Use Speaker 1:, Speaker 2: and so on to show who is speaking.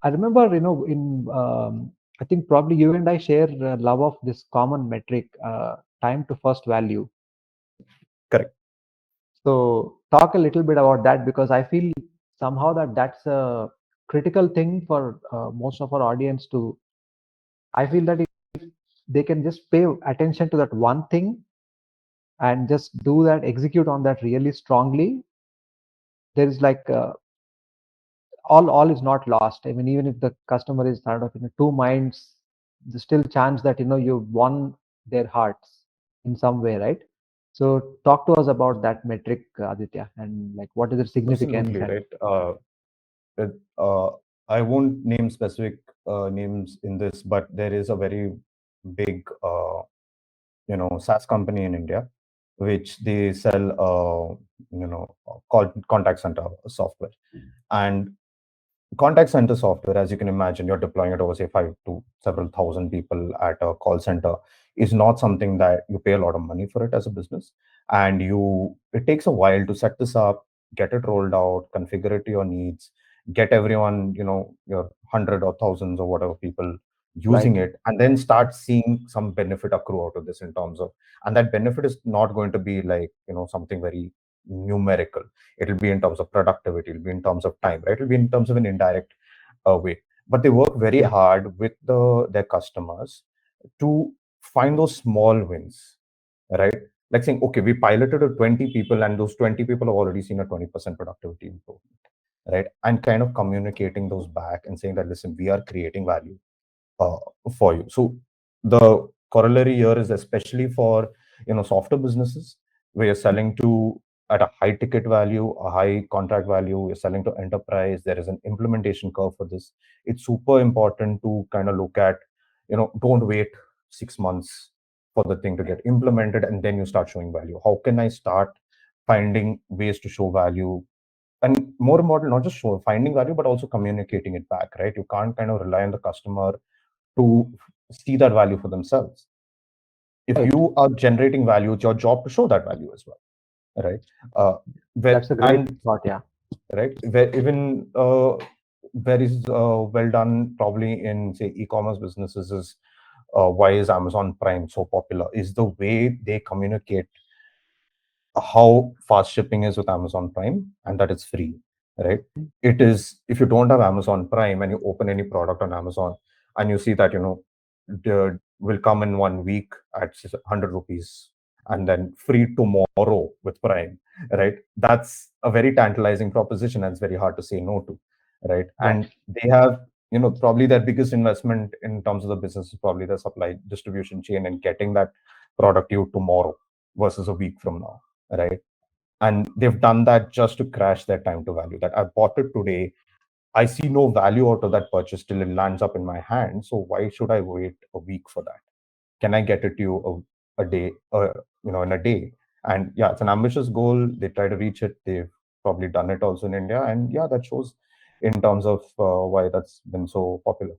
Speaker 1: I remember, in I think probably you and I share love of this common metric, time to first value.
Speaker 2: Correct.
Speaker 1: So talk a little bit about that, because I feel somehow that's a critical thing for most of our audience to. I feel that if they can just pay attention to that one thing and just do that, execute on that really strongly, there is like all is not lost. I mean, even if the customer is kind of in two minds, there's still chance that you've won their hearts in some way, right? So talk to us about that metric, Aditya, and like what is its significance.
Speaker 2: Absolutely
Speaker 1: And
Speaker 2: right. It, I won't name specific names in this, but there is a very big, SaaS company in India, which they sell, call contact center software. And contact center software, as you can imagine, you're deploying it over, say, 5 to several thousand people at a call center, is not something that you pay a lot of money for it as a business. And it takes a while to set this up, get it rolled out, configure it to your needs, get everyone, your hundred or thousands or whatever people using
Speaker 1: right,
Speaker 2: it, and then start seeing some benefit accrue out of this in terms of, and that benefit is not going to be like, something very numerical. It'll be in terms of productivity, it'll be in terms of time, right? It'll be in terms of an indirect way. But they work very
Speaker 1: yeah,
Speaker 2: hard with their customers to find those small wins, right? Like saying, okay, we piloted with 20 people and those 20 people have already seen a 20% productivity improvement, right? And kind of communicating those back and saying that, listen, we are creating value uh, for you. So the corollary here is especially for softer businesses where you're selling to at a high ticket value, a high contract value, you're selling to enterprise. There is an implementation curve for this. It's super important to kind of look at, don't wait 6 months for the thing to get implemented and then you start showing value. How can I start finding ways to show value? And more important, not just finding value, but also communicating it back, right? You can't kind of rely on the customer to see that value for themselves. If
Speaker 1: right.
Speaker 2: you are generating value, it's your job to show that value as well, right?
Speaker 1: That's a great
Speaker 2: And
Speaker 1: thought. Yeah,
Speaker 2: right, where even very well done, probably in say e-commerce businesses, is why is Amazon Prime so popular? Is the way they communicate how fast shipping is with Amazon Prime, and that it's free, right? It is, if you don't have Amazon Prime and you open any product on Amazon and you see that, will come in 1 week at 100 rupees and then free tomorrow with Prime, right? That's a very tantalizing proposition and it's very hard to say no to, right?
Speaker 1: yeah,
Speaker 2: And they have, probably their biggest investment in terms of the business is probably the supply distribution chain and getting that product to you tomorrow versus a week from now, right? And they've done that just to crash their time to value. That I bought it today, I see no value out of that purchase till it lands up in my hand. So why should I wait a week for that? Can I get it to you a day, in a day? And yeah, it's an ambitious goal. They try to reach it. They've probably done it also in India, and yeah, that shows in terms of why that's been so popular.